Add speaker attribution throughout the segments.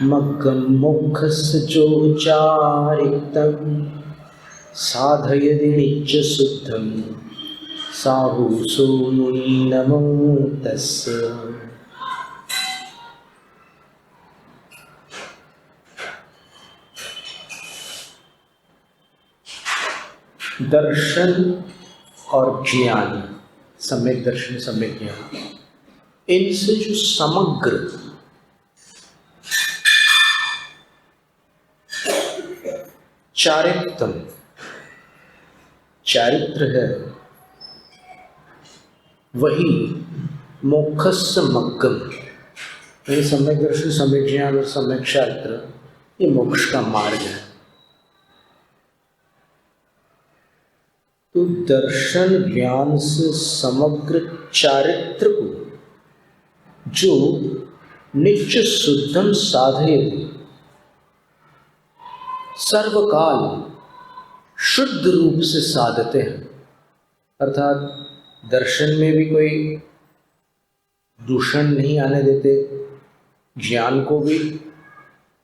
Speaker 1: मग्गं मोक्षस्योच्चारितं साधयति नित्यशुद्धं साहुसो मुनि नमो तस्य। दर्शन और ज्ञान, सम्यक दर्शन सम्यक ज्ञान, इनसे जो समग्र चारित्र है, वही मोक्षस्य मग्गम, ये सम्यक दर्शन सम्यक ज्ञान और सम्यक चारित्र, ये मोक्ष का मार्ग है। तो दर्शन ज्ञान से समग्र चारित्र को जो नित्य शुद्धम साधयति, सर्वकाल शुद्ध रूप से साधते हैं, अर्थात दर्शन में भी कोई दूषण नहीं आने देते, ज्ञान को भी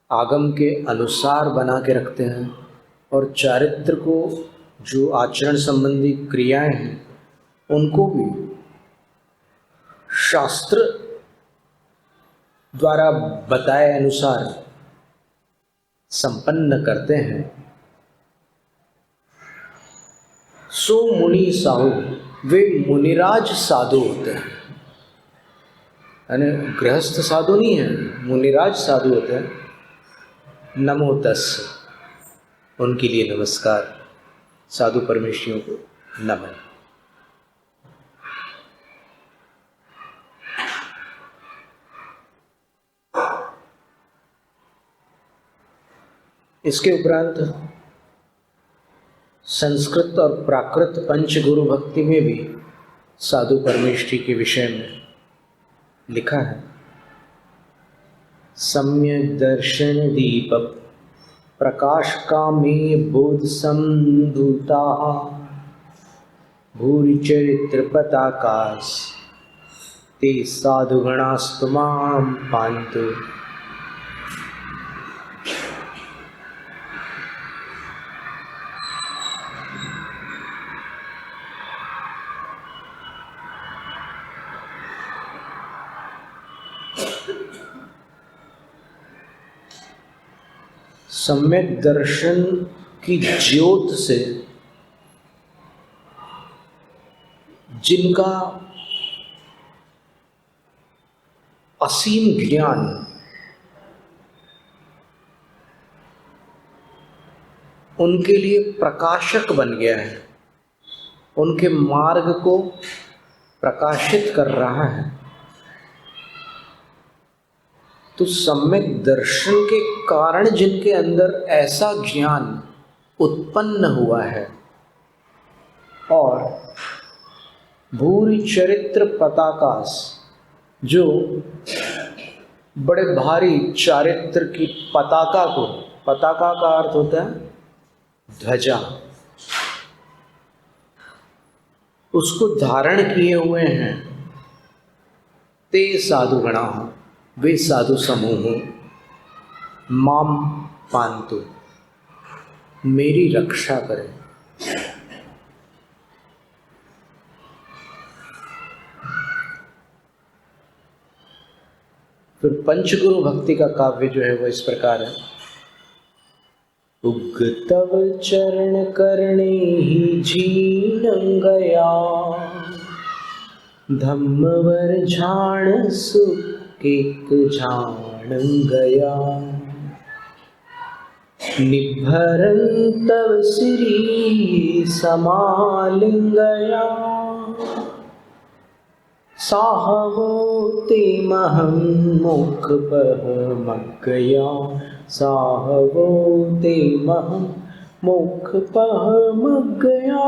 Speaker 1: आगम के अनुसार बना के रखते हैं, और चारित्र को जो आचरण संबंधी क्रियाएं हैं उनको भी शास्त्र द्वारा बताए अनुसार संपन्न करते हैं। सो मुनि साहु, वे मुनिराज साधु होते हैं, यानी गृहस्थ साधु नहीं है, मुनिराज साधु होते हैं। नमो तस्य, उनके लिए नमस्कार, साधु परमेश्वरियों को नमन। इसके उपरांत संस्कृत और प्राकृत पंचगुरु भक्ति में भी साधु परमेष्ठी के विषय में लिखा है। सम्यक दर्शन दीप प्रकाश कामे बोध संधुता भूरि चरित्र पताकास ते साधुगणास्तुमां पान्तु। सम्यक दर्शन की ज्योत से जिनका असीम ज्ञान उनके लिए प्रकाशक बन गया है, उनके मार्ग को प्रकाशित कर रहा है, तो सम्यक दर्शन के कारण जिनके अंदर ऐसा ज्ञान उत्पन्न हुआ है और भूरि चरित्र पताकास, जो बड़े भारी चारित्र की पताका को, पताका का अर्थ होता है ध्वजा, उसको धारण किए हुए हैं, ते साधुगणा, वे साधु समूह माम पांतु, मेरी रक्षा करें। फिर पंचगुरु भक्ति का काव्य जो है वो इस प्रकार है। उग तव चरण करणे ही जीनं गया, धम्मवर झाण सुकेक झाण गया, निभरं तव श्री समालिंगया, साहवो ते महं मोक्षपः मग्गया, साहवो ते महं मोक्षपः मग्गया।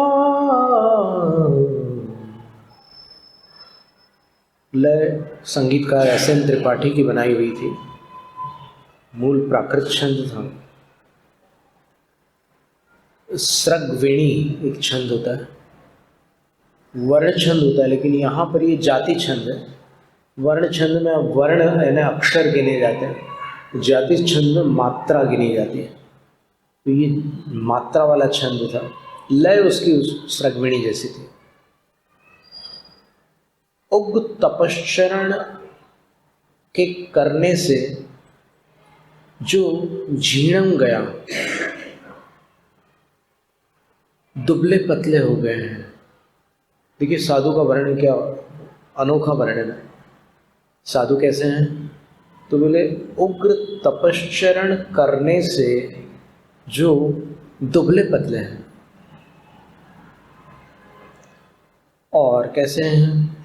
Speaker 1: लय संगीतकार एस.एन. त्रिपाठी की बनाई हुई थी, मूल प्राकृत छंद था। स्रग्वेणी एक छंद होता है, वर्ण छंद होता है, लेकिन यहाँ पर ये जाति छंद है। वर्ण छंद में वर्ण यानी अक्षर गिने जाते हैं, जाति छंद में मात्रा गिनी जाती है, तो ये मात्रा वाला छंद था, लय उसकी स्रग्विणी जैसी थी। उग्र तपश्चरण के करने से जो झीणम गया, दुबले पतले हो गए हैं। देखिए साधु का वर्णन क्या अनोखा वर्णन है। साधु कैसे हैं? तो बोले उग्र तपश्चरण करने से जो दुबले पतले हैं। और कैसे हैं?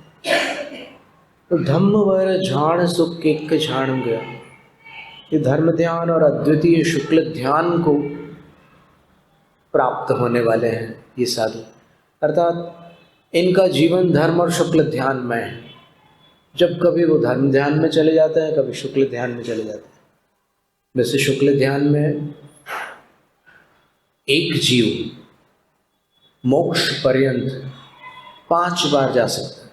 Speaker 1: तो धम्म वर झाण सुख केक झाण गया। ये धर्म ध्यान और अद्वितीय शुक्ल ध्यान को प्राप्त होने वाले हैं ये साधु, अर्थात इनका जीवन धर्म और शुक्ल ध्यान में है। जब कभी वो धर्म ध्यान में चले जाते हैं, कभी शुक्ल ध्यान में चले जाते हैं। वैसे शुक्ल ध्यान में एक जीव मोक्ष पर्यंत 5 बार जा सकता है,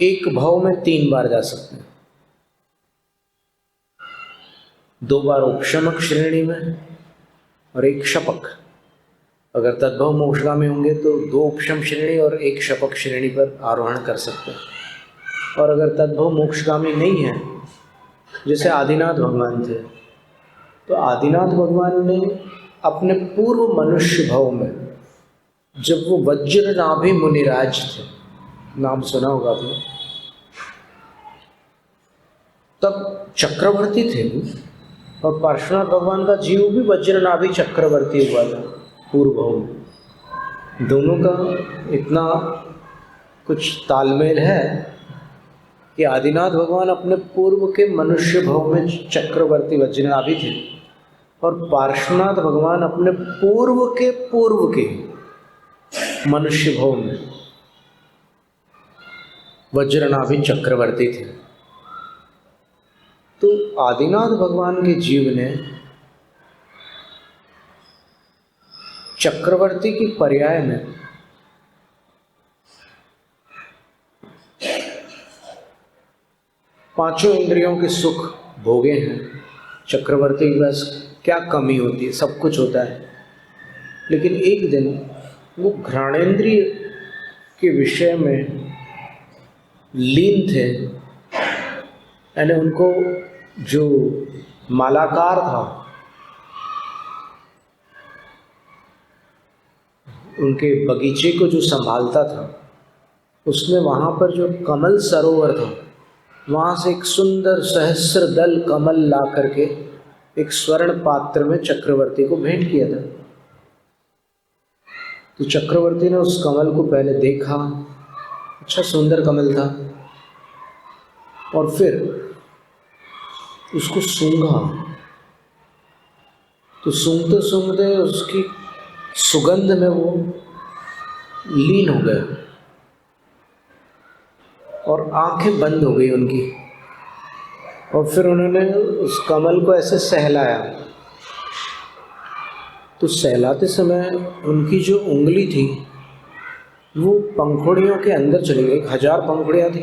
Speaker 1: एक भाव में 3 बार जा सकते हैं, 2 बार उपशमक श्रेणी में और 1 शपक। अगर तद्भव मोक्षगामी होंगे तो 2 उपशम श्रेणी और 1 शपक श्रेणी पर आरोहण कर सकते हैं। और अगर तद्भव मोक्षगामी नहीं है, जैसे आदिनाथ भगवान थे, तो आदिनाथ भगवान ने अपने पूर्व मनुष्य भाव में, जब वो वज्रनाभि मुनिराज थे, नाम सुना होगा आपने, तब चक्रवर्ती थे वो, और पार्श्वनाथ भगवान का जीव भी वज्रनाभि चक्रवर्ती हुआ था पूर्व भाव में। दोनों का इतना कुछ तालमेल है कि आदिनाथ भगवान अपने पूर्व के मनुष्य भाव में चक्रवर्ती वज्रनाभि थे, और पार्श्वनाथ भगवान अपने पूर्व के मनुष्य भाव में वज्रनाभि चक्रवर्ती थे। तो आदिनाथ भगवान के जीव ने चक्रवर्ती की पर्याय में पांचों इंद्रियों के सुख भोगे हैं। चक्रवर्ती के पास क्या कमी होती है, सब कुछ होता है, लेकिन एक दिन वो घ्राणेन्द्रिय के विषय में लीन थे, यानी उनको जो मालाकार था, उनके बगीचे को जो संभालता था, उसमें वहाँ पर जो कमल सरोवर था, वहाँ से एक सुंदर सहस्र दल कमल ला करके एक स्वर्ण पात्र में चक्रवर्ती को भेंट किया था। तो चक्रवर्ती ने उस कमल को पहले देखा, अच्छा सुंदर कमल था, और फिर उसको सूंघा। तो सूंघते सूंघते उसकी सुगंध में वो लीन हो गया और आंखें बंद हो गई उनकी। और फिर उन्होंने उस कमल को ऐसे सहलाया। तो सहलाते समय उनकी जो उंगली थी वो पंखुड़ियों के अंदर चली गई। 1000 पंखुड़ियाँ थी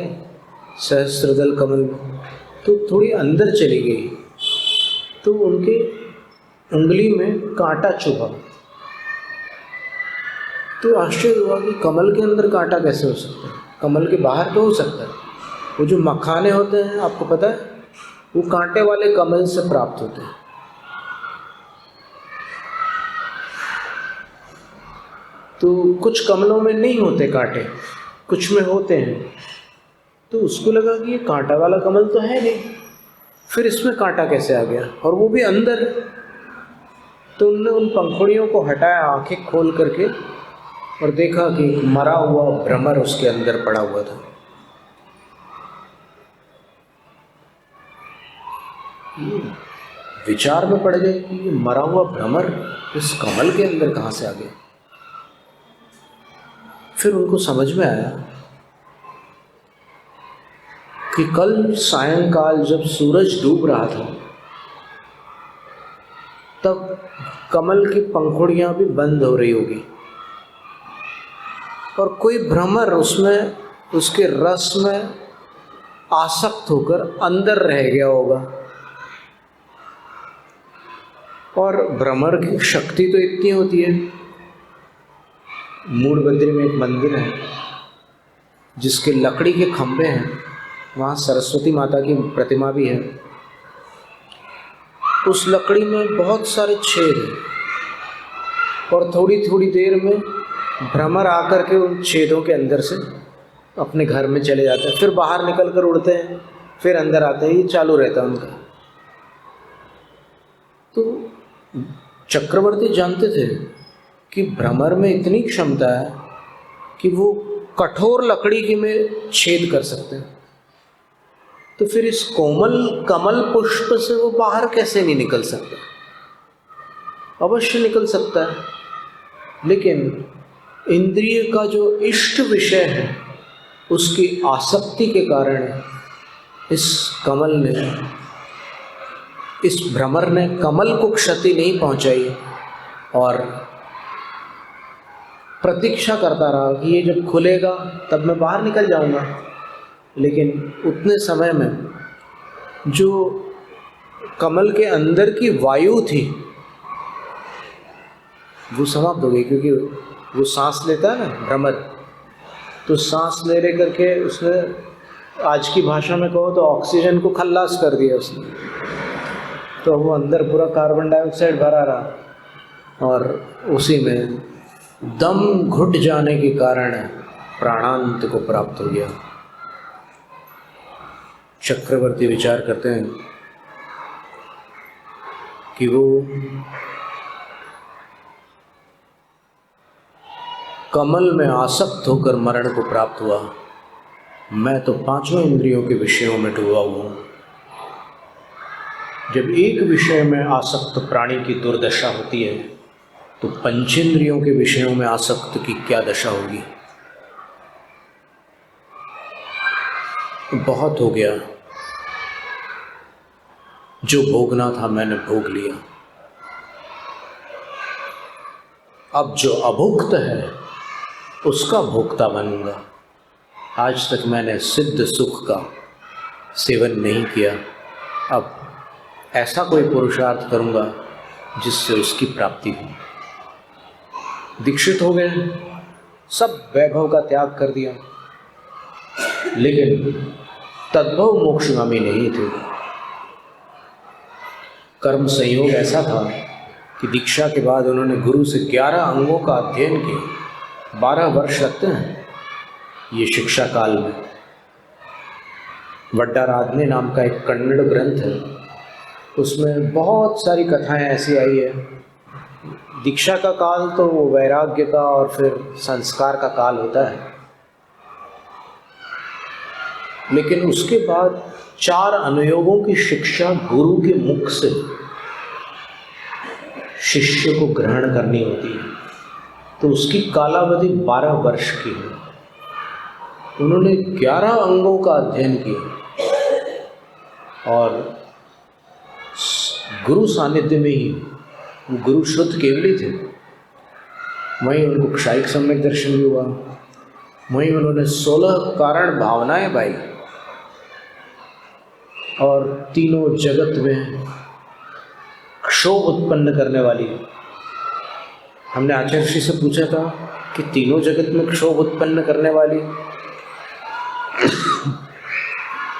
Speaker 1: सहस्त्रदल कमल में, तो थोड़ी अंदर चली गई, तो उनके उंगली में कांटा चुभा। तो आश्चर्य हुआ कि कमल के अंदर कांटा कैसे हो सकता है, कमल के बाहर तो हो सकता है। वो जो मखाने होते हैं, आपको पता है, वो कांटे वाले कमल से प्राप्त होते हैं। तो कुछ कमलों में नहीं होते कांटे, कुछ में होते हैं। तो उसको लगा कि ये कांटा वाला कमल तो है नहीं, फिर इसमें कांटा कैसे आ गया, और वो भी अंदर। तो उन्होंने उन पंखुड़ियों को हटाया आंखें खोल करके, और देखा कि मरा हुआ भ्रमर उसके अंदर पड़ा हुआ था। विचार में पड़ गए कि ये मरा हुआ भ्रमर इस कमल के अंदर कहाँ से आ गया। फिर उनको समझ में आया कि कल सायंकाल जब सूरज डूब रहा था, तब कमल की पंखुड़ियां भी बंद हो रही होगी, और कोई भ्रमर उसमें उसके रस में आसक्त होकर अंदर रह गया होगा। और भ्रमर की शक्ति तो इतनी होती है। मूड़बद्री में एक मंदिर है जिसके लकड़ी के खंभे हैं, वहाँ सरस्वती माता की प्रतिमा भी है। उस लकड़ी में बहुत सारे छेद हैं और थोड़ी थोड़ी देर में भ्रमर आकर के उन छेदों के अंदर से अपने घर में चले जाते हैं, फिर बाहर निकल कर उड़ते हैं, फिर अंदर आते हैं। ये चालू रहता है उनका। तो चक्रवर्ती जानते थे कि भ्रमर में इतनी क्षमता है कि वो कठोर लकड़ी की में छेद कर सकते हैं। तो फिर इस कोमल कमल पुष्प से वो बाहर कैसे नहीं निकल सकता? अवश्य निकल सकता है, लेकिन इंद्रिय का जो इष्ट विषय है उसकी आसक्ति के कारण इस भ्रमर ने कमल को क्षति नहीं पहुंचाई और प्रतीक्षा करता रहा कि ये जब खुलेगा तब मैं बाहर निकल जाऊंगा। लेकिन उतने समय में जो कमल के अंदर की वायु थी वो समाप्त हो गई, क्योंकि वो सांस लेता है ना भ्रमर, तो सांस ले करके उसने, आज की भाषा में कहो तो ऑक्सीजन को खल्लास कर दिया उसने। तो वो अंदर पूरा कार्बन डाइऑक्साइड भरा रहा और उसी में दम घुट जाने के कारण प्राणांत को प्राप्त हो गया। चक्रवर्ती विचार करते हैं कि वो कमल में आसक्त होकर मरण को प्राप्त हुआ, मैं तो पांचों इंद्रियों के विषयों में डूबा हुआ हूँ। जब एक विषय में आसक्त प्राणी की दुर्दशा होती है तो पंचेंद्रियों के विषयों में आसक्त की क्या दशा होगी। बहुत हो गया, जो भोगना था मैंने भोग लिया। अब जो अभुक्त है उसका भोक्ता बनूंगा। आज तक मैंने सिद्ध सुख का सेवन नहीं किया, अब ऐसा कोई पुरुषार्थ करूंगा जिससे उसकी प्राप्ति हो। दीक्षित हो गए, सब वैभव का त्याग कर दिया, लेकिन तद्भव मोक्षगामी नहीं थे। कर्म संयोग ऐसा था कि दीक्षा के बाद उन्होंने गुरु से 11 अंगों का अध्ययन किया। 12 वर्ष लगते हैं ये शिक्षा काल में। वड्डाराधने नाम का एक कन्नड़ ग्रंथ है, उसमें बहुत सारी कथाएं ऐसी आई है। दीक्षा का काल तो वो वैराग्य का और फिर संस्कार का काल होता है, लेकिन उसके बाद 4 अनुयोगों की शिक्षा गुरु के मुख से शिष्य को ग्रहण करनी होती है। तो उसकी कालावधि 12 वर्ष की है। उन्होंने 11 अंगों का अध्ययन किया और गुरु सानिध्य में ही, गुरु शुद्ध केवली थे, वहीं उनको क्षायिक सम्यक दर्शन भी हुआ। वहीं उन्होंने 16 कारण भावनाएं पाई और तीनों जगत में क्षोभ उत्पन्न करने वाली। हमने आचार्य श्री से पूछा था कि तीनों जगत में क्षोभ उत्पन्न करने वाली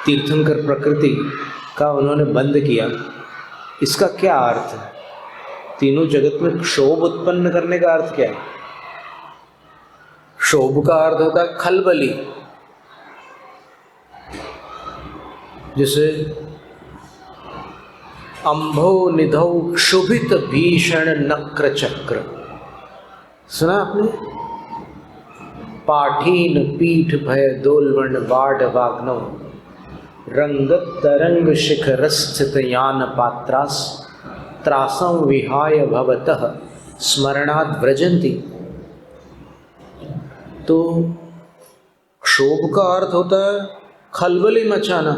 Speaker 1: तीर्थंकर प्रकृति का उन्होंने बंद किया, इसका क्या अर्थ है? तीनों जगत में क्षोभ उत्पन्न करने का अर्थ क्या है? क्षोभ का अर्थ होता है खलबली। जैसे अंभो निधौ क्षुभित भीषण नक्र चक्र, सुना आपने? पाठीन पीठ भय दोलवण बाढ़ वाग्नव रंगत तरंग शिखरस्थित यान पात्रास त्रासं विहाय भवतः स्मरणात् व्रजन्ति। तो क्षोभ का अर्थ होता है खलबली मचाना।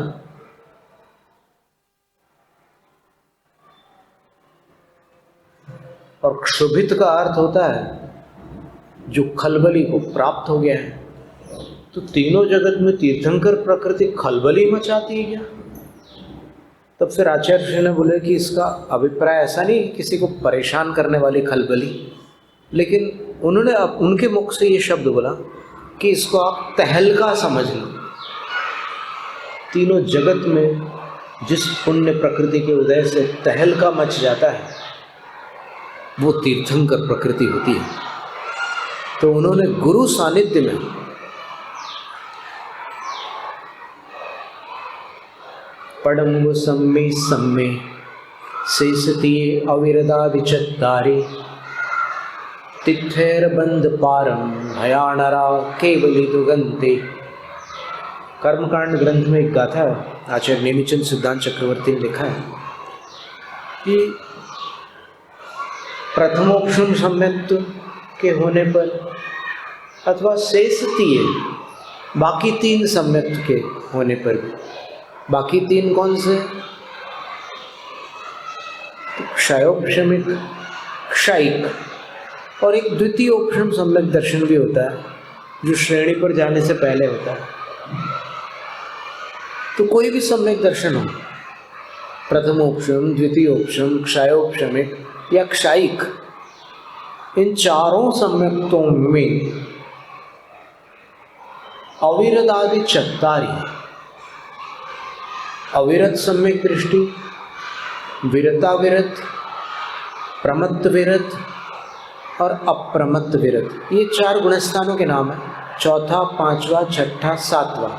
Speaker 1: और क्षुभित का अर्थ होता है जो खलबली को प्राप्त हो गया है। तो तीनों जगत में तीर्थंकर प्रकृति खलबली मचाती है क्या? तब फिर आचार्य जी ने बोले कि इसका अभिप्राय ऐसा नहीं किसी को परेशान करने वाली खलबली, लेकिन उन्होंने उनके मुख से ये शब्द बोला कि इसको आप तहलका समझ लो। तीनों जगत में जिस पुण्य प्रकृति के उदय से तहलका मच जाता है वो तीर्थंकर प्रकृति होती है। तो उन्होंने गुरु सानिध्य में पड़म सम्मे सम्मे शेषतीये अविरदादिचत्तारे तिथैर बंद पारम भयानरा केवली दुगंते। कर्मकांड ग्रंथ में एक गाथा है, आचार्य नेमिचंद सिद्धांत चक्रवर्ती ने लिखा है कि प्रथमोक्षम सम्यक्त्व के होने पर अथवा शेषतीये बाकी तीन सम्यक्त्व के होने पर, बाकी तीन कौन से? क्षयोपशमिक, क्षयिक और एक द्वितीयोपशम सम्यक दर्शन भी होता है जो श्रेणी पर जाने से पहले होता है। तो कोई भी सम्यक दर्शन हो, प्रथमोपशम, द्वितीयोपशम, क्षयोपशमिक या क्षयिक, इन चारों सम्यक्तों में अविरदादि चत्तारी, अविरत सम्यक दृष्टि, विरताविरत, प्रमत्त विरत और अप्रमत्त विरत, ये चार गुणस्थानों के नाम है। चौथा, पांचवा, छठा, सातवां,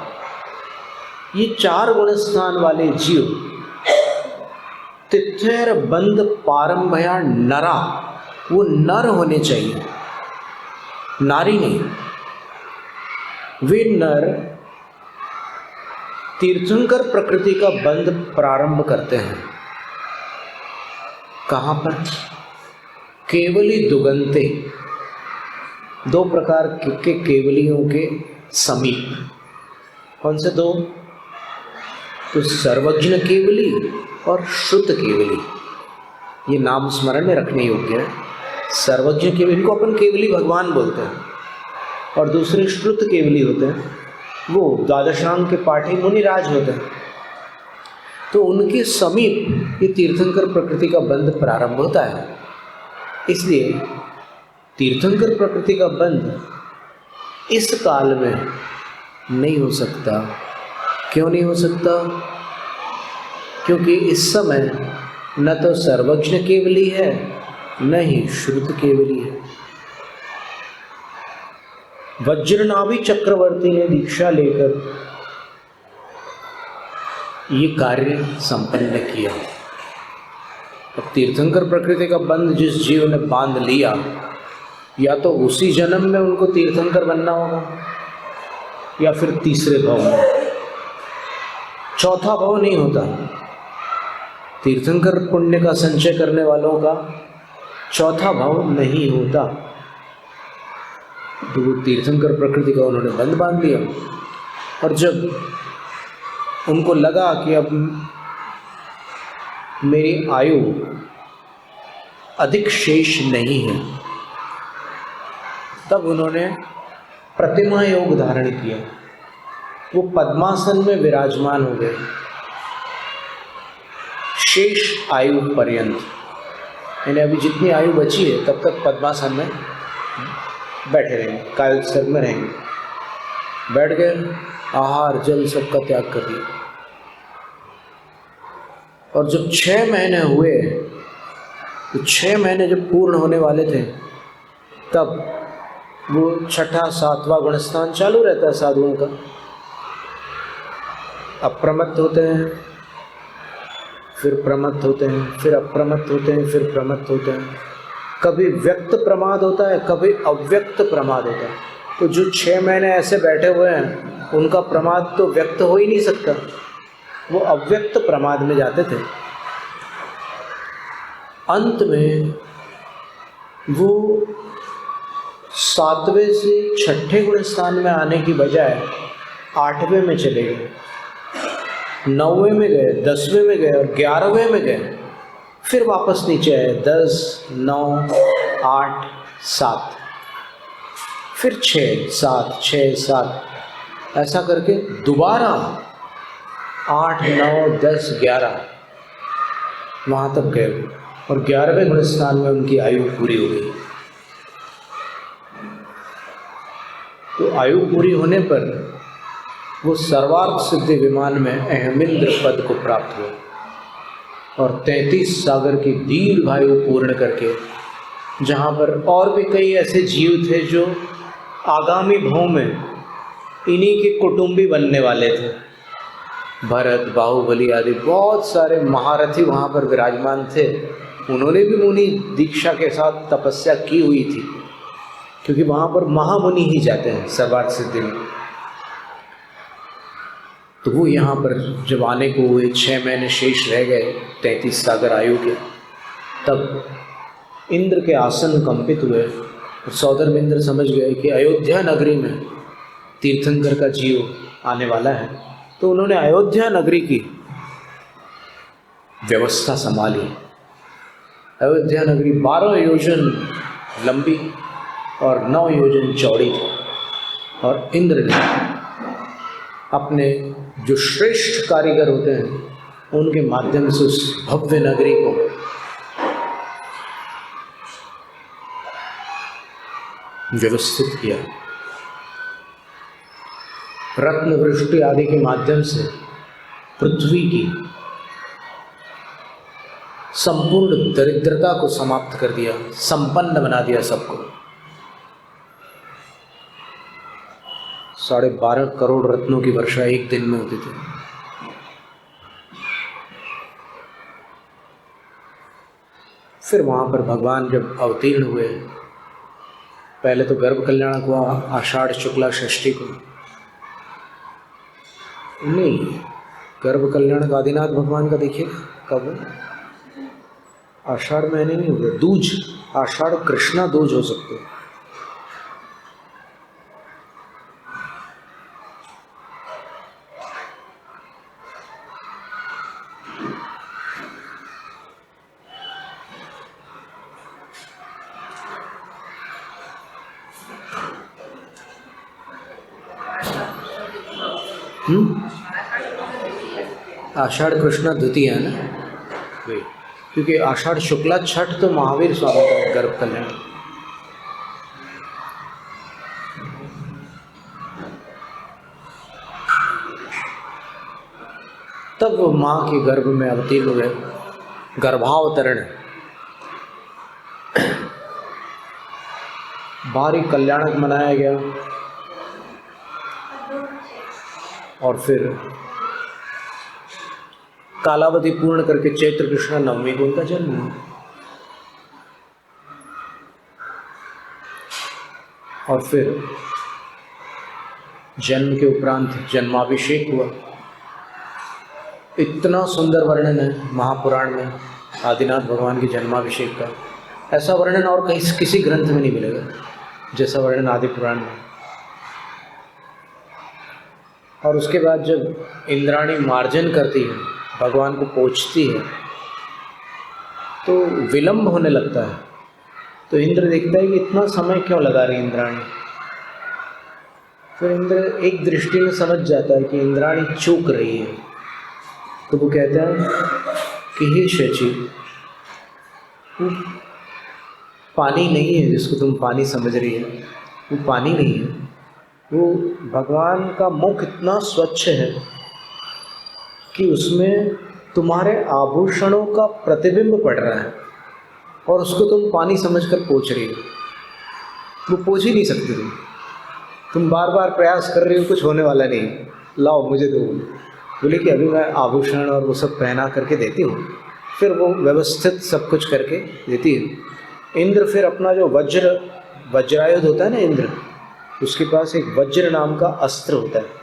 Speaker 1: ये चार गुणस्थान वाले जीव तिथैर बंद पारंभया नरा, वो नर होने चाहिए, नारी नहीं। वे नर तीर्थंकर प्रकृति का बंध प्रारंभ करते हैं। कहाँ पर? केवली दुगंते, दो प्रकार के केवलियों के समीप। कौन से दो? तो सर्वज्ञ केवली और श्रुत केवली, ये नाम स्मरण में रखने योग्य है। सर्वज्ञ केवली को अपन केवली भगवान बोलते हैं, और दूसरे श्रुत केवली होते हैं, वो द्वादशांग के पाठी मुनिराज होते हैं। तो उनके समीप ये तीर्थंकर प्रकृति का बंध प्रारंभ होता है। इसलिए तीर्थंकर प्रकृति का बंध इस काल में नहीं हो सकता। क्यों नहीं हो सकता? क्योंकि इस समय न तो सर्वज्ञ केवली है न ही श्रुत केवली है। वज्रनाभि चक्रवर्ती ने दीक्षा लेकर ये कार्य संपन्न किया। अब तीर्थंकर प्रकृति का बंध जिस जीव ने बांध लिया, या तो उसी जन्म में उनको तीर्थंकर बनना होगा या फिर तीसरे भाव में। चौथा भाव नहीं होता। तीर्थंकर पुण्य का संचय करने वालों का चौथा भाव नहीं होता। तो वो तीर्थंकर प्रकृति का उन्होंने बंध बांध लिया, और जब उनको लगा कि अब मेरी आयु अधिक शेष नहीं है, तब उन्होंने प्रतिमा योग धारण किया। वो पद्मासन में विराजमान हो गए शेष आयु पर्यंत। यानी अभी जितनी आयु बची है तब तक पद्मासन में बैठे रहेंगे, कायस्थ में रहेंगे। बैठ गए, आहार जल सबका त्याग कर दिया। और जब 6 महीने हुए, तो 6 महीने जब पूर्ण होने वाले थे, तब वो छठा सातवां गुणस्थान चालू रहता है साधुओं का। अप्रमत्त होते हैं, फिर प्रमत्त होते हैं, फिर अप्रमत्त होते हैं, फिर प्रमत्त होते हैं। कभी व्यक्त प्रमाद होता है, कभी अव्यक्त प्रमाद होता है। तो जो 6 महीने ऐसे बैठे हुए हैं, उनका प्रमाद तो व्यक्त हो ही नहीं सकता, वो अव्यक्त प्रमाद में जाते थे। अंत में वो 7वें से 6ठे गुणस्थान में आने की बजाय 8वें में चले गए, 9वें में गए, 10वें में गए और 11वें में गए। फिर वापस नीचे आए, 10, 9, 8, 7, फिर 6, 7, 6, 7, ऐसा करके दोबारा 8, 9, 10, 11 वहाँ तक गए और 11वें घुड़स्नान में उनकी आयु पूरी हो गई। तो आयु पूरी होने पर वो सर्वार्थ सिद्धि विमान में अहमिंद्र पद को प्राप्त हुए और 33 सागर की दीर्घ आयु पूर्ण करके, जहाँ पर और भी कई ऐसे जीव थे जो आगामी भव में इन्हीं के कुटुंबी बनने वाले थे, भरत, बाहुबली आदि बहुत सारे महारथी वहाँ पर विराजमान थे। उन्होंने भी मुनि दीक्षा के साथ तपस्या की हुई थी, क्योंकि वहाँ पर महामुनि ही जाते हैं सर्वार्थ सिद्धि में। तो वो यहाँ पर जब आने को हुए, 6 महीने शेष रह गए 33 सागर आयु के, तब इंद्र के आसन कंपित हुए और सौदर्भ इंद्र समझ गए कि अयोध्या नगरी में तीर्थंकर का जीव आने वाला है। तो उन्होंने अयोध्या नगरी की व्यवस्था संभाली। अयोध्या नगरी 12 योजन लंबी और 9 योजन चौड़ी थी और इंद्र ने अपने जो श्रेष्ठ कारीगर होते हैं उनके माध्यम से उस भव्य नगरी को व्यवस्थित किया। रत्न वृष्टि आदि के माध्यम से पृथ्वी की संपूर्ण दरिद्रता को समाप्त कर दिया, संपन्न बना दिया सबको। 12.5 करोड़ रत्नों की वर्षा एक दिन में होती थी। फिर वहाँ पर भगवान जब अवतीर्ण हुए, पहले तो गर्भ कल्याणक हुआ आषाढ़ शुक्ला षष्ठी को। नहीं, गर्भ कल्याणक आदिनाथ भगवान का देखिए कब, आषाढ़ महीने नहीं हुआ, दूज, आषाढ़ कृष्णा दूज हो सकते। आषाढ़ कृष्णा द्वितीय है ना, क्योंकि आषाढ़ शुक्ला छठ तो महावीर स्वामी का गर्भ कल्याण। तब वो माँ के गर्भ में अवतीर्ण हुए, गर्भावतरण। भारी कल्याणक मनाया गया और फिर कालावधि पूर्ण करके चैत्र कृष्ण नवमी को उनका जन्म हुआ। और फिर जन्म के उपरांत जन्माभिषेक हुआ। इतना सुंदर वर्णन है महापुराण में आदिनाथ भगवान के जन्माभिषेक का। ऐसा वर्णन और कहीं किसी ग्रंथ में नहीं मिलेगा जैसा वर्णन आदि पुराण में। और उसके बाद जब इंद्राणी मार्जन करती है, भगवान को पोंछती है, तो विलंब होने लगता है। तो इंद्र देखता है कि इतना समय क्यों लगा रही इंद्राणी। फिर इंद्र एक दृष्टि में समझ जाता है कि इंद्राणी चूक रही है। तो वो कहता है कि हे शची, वो पानी नहीं है जिसको तुम पानी समझ रही है, वो पानी नहीं है। वो भगवान का मुख इतना स्वच्छ है कि उसमें तुम्हारे आभूषणों का प्रतिबिंब पड़ रहा है और उसको तुम पानी समझकर पोंछ रही हो। वो पोंछ ही नहीं सकती तुम बार बार प्रयास कर रही हो, कुछ होने वाला नहीं, लाओ मुझे दो। बोले कि अभी मैं आभूषण और वो सब पहना करके देती हूँ। फिर वो व्यवस्थित सब कुछ करके देती है। इंद्र फिर अपना जो वज्रायुध होता है ना, इंद्र उसके पास एक वज्र नाम का अस्त्र होता है,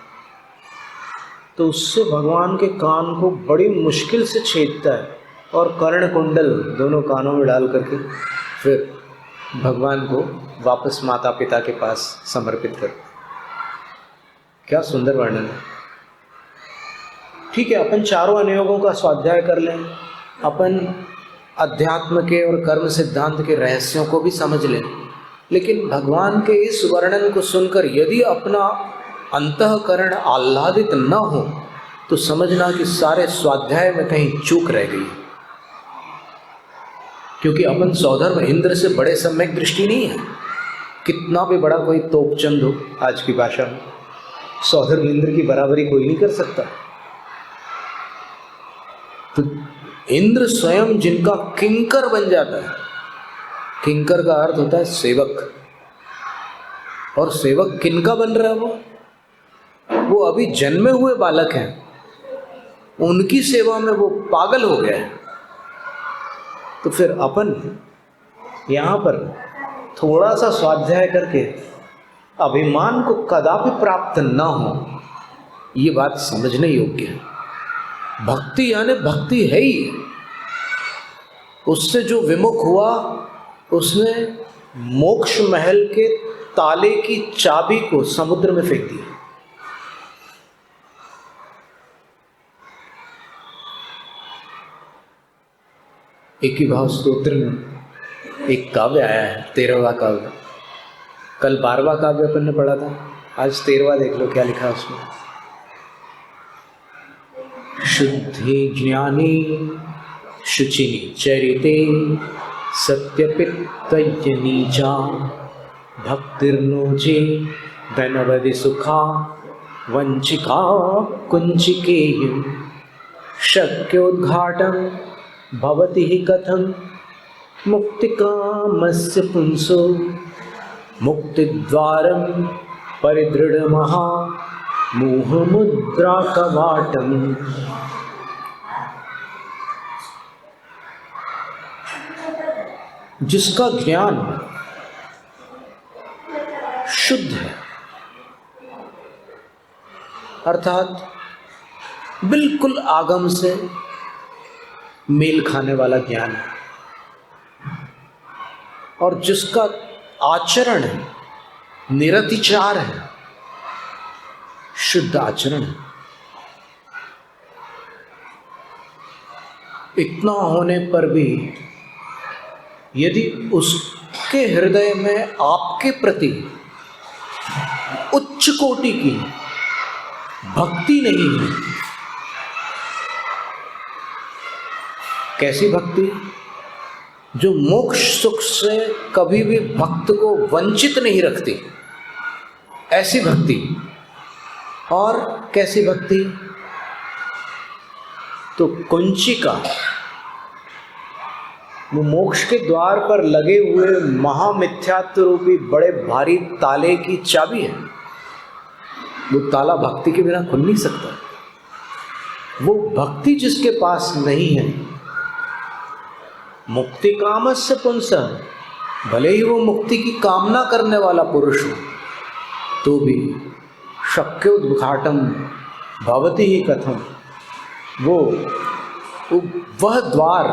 Speaker 1: तो उससे भगवान के कान को बड़ी मुश्किल से छेदता है और कर्ण कुंडल दोनों कानों में डाल करके फिर भगवान को वापस माता पिता के पास समर्पित कर। क्या सुंदर वर्णन है। ठीक है, अपन चारों अनुयोगों का स्वाध्याय कर लें, अपन अध्यात्म के और कर्म सिद्धांत के रहस्यों को भी समझ लें, लेकिन भगवान के इस वर्णन को सुनकर यदि अपना अंतःकरण आह्लादित न हो तो समझना कि सारे स्वाध्याय में कहीं चूक रह गई, क्योंकि अपन सौधर्म इंद्र से बड़े सम्यक दृष्टि नहीं है। कितना भी बड़ा कोई तोपचंद हो आज की भाषा में, सौधर्म इंद्र की बराबरी कोई नहीं कर सकता। तो इंद्र स्वयं जिनका किंकर बन जाता है, किंकर का अर्थ होता है सेवक, और सेवक किनका बन रहा है? वो अभी जन्मे हुए बालक हैं, उनकी सेवा में वो पागल हो गया है। तो फिर अपन यहाँ पर थोड़ा सा स्वाध्याय करके अभिमान को कदापि प्राप्त न हो, ये बात समझने योग्य है। भक्ति यानी भक्ति है ही, उससे जो विमुख हुआ उसने मोक्ष महल के ताले की चाबी को समुद्र में फेंक दिया। एक ही भाव स्तोत्र में एक काव्य आया है, 13वां काव्य। कल 12वां काव्य अपन ने पढ़ा था, आज 13वां देख लो क्या लिखा उसमें। शुद्धि ज्ञानी शुचिनी चरिते सत्यपित्तय्य नीचा भक्तिर्नोचे धनवदि सुखा वंचिका कुंचिकेयं शक्योद्घाटं भवति हि कथं मुक्तिकामस्य पुंसो मुक्तिद्वारं परिदृढमहा मोहमुद्रा कवाटम। जिसका ज्ञान शुद्ध है, अर्थात बिल्कुल आगम से मेल खाने वाला ज्ञान है, और जिसका आचरण है निरतिचार है, शुद्ध आचरण है, इतना होने पर भी यदि उसके हृदय में आपके प्रति उच्च कोटि की भक्ति नहीं है। कैसी भक्ति? जो मोक्ष सुख से कभी भी भक्त को वंचित नहीं रखती, ऐसी भक्ति। और कैसी भक्ति? तो कुंचिका, वो मोक्ष के द्वार पर लगे हुए महामिथ्यात्व रूपी बड़े भारी ताले की चाबी है। वो ताला भक्ति के बिना खुल नहीं सकता। वो भक्ति जिसके पास नहीं है, मुक्ति कामस्य पुंसः, भले ही वो मुक्ति की कामना करने वाला पुरुष हो, तो भी शक्योद्घाटम भवति ही कथम, वह द्वार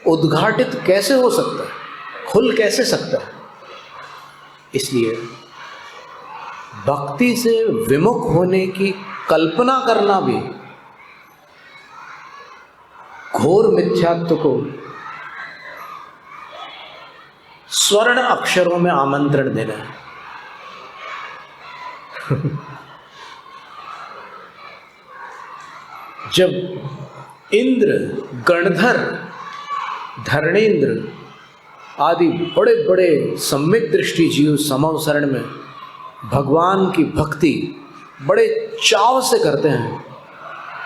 Speaker 1: उद्घाटित कैसे हो सकता है, खुल कैसे सकता है? इसलिए भक्ति से विमुख होने की कल्पना करना भी घोर मिथ्यात्व को स्वर्ण अक्षरों में आमंत्रण देना है। जब इंद्र, गणधर, धरणेन्द्र आदि बड़े बड़े सम्यक दृष्टि जीव समवसरण में भगवान की भक्ति बड़े चाव से करते हैं,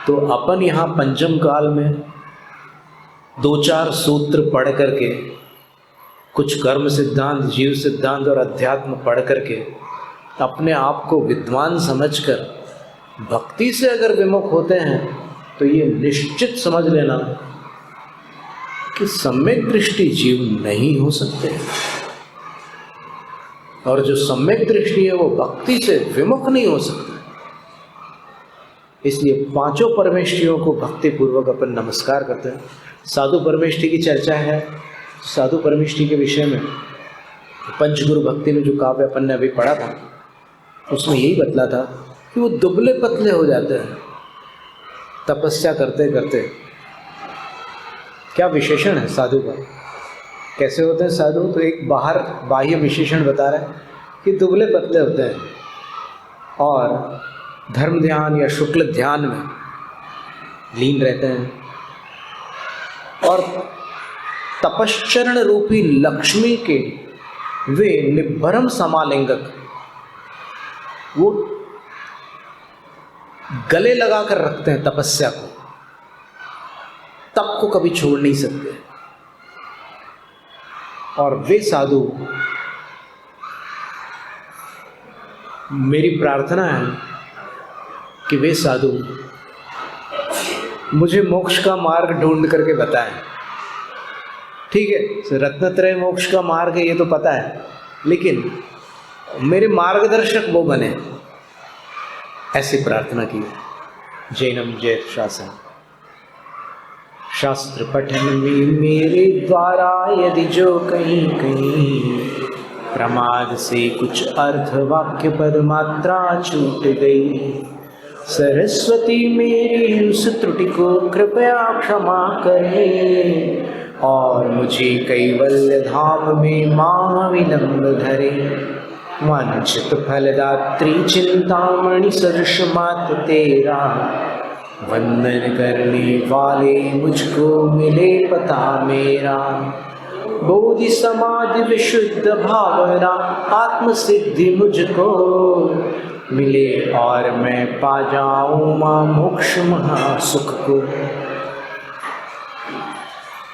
Speaker 1: तो अपन यहाँ पंचम काल में 2-4 सूत्र पढ़ करके, कुछ कर्म सिद्धांत, जीव सिद्धांत और अध्यात्म पढ़ करके अपने आप को विद्वान समझकर भक्ति से अगर विमुख होते हैं, तो ये निश्चित समझ लेना कि सम्यक दृष्टि जीव नहीं हो सकते। और जो सम्यक दृष्टि है वो भक्ति से विमुख नहीं हो सकता। इसलिए 5 परमेष्ठियों को भक्ति पूर्वक अपन नमस्कार करते हैं। साधु परमेष्ठि की चर्चा है, साधु परमेष्ठि के विषय में पंचगुरु भक्ति में जो काव्य अपन ने अभी पढ़ा था, उसमें यही बतला था कि वो दुबले पतले हो जाते हैं तपस्या करते करते। क्या विशेषण है साधु का, कैसे होते हैं साधु? तो एक बाह्य विशेषण बता रहे हैं कि दुबले पतले होते हैं, और धर्म ध्यान या शुक्ल ध्यान में लीन रहते हैं और तपश्चरण रूपी लक्ष्मी के वे निभरम समालिंगक वो गले लगा कर रखते हैं तपस्या को, तप को कभी छोड़ नहीं सकते। और वे साधु, मेरी प्रार्थना है कि वे साधु मुझे मोक्ष का मार्ग ढूंढ करके बताएं। ठीक है, रत्नत्रय मोक्ष का मार्ग है ये तो पता है, लेकिन मेरे मार्गदर्शक वो बने, ऐसी प्रार्थना की। जैनम जय शासन। शास्त्र पठन में मेरे द्वारा यदि जो कहीं कहीं प्रमाद से कुछ अर्थ वाक्य पद मात्रा छूट गई, सरस्वती मेरी उस त्रुटि को कृपया क्षमा करें और मुझे कैवल्य धाम में महाविलंब धरे। वांछित फलदात्री चिंतामणि सदृश मात तेरा, वंदन करने वाले मुझको मिले पता मेरा। बोधि समाधि विशुद्ध भावना आत्म सिद्धि मुझको मिले और मैं पा जाऊं मां मोक्ष महासुख को।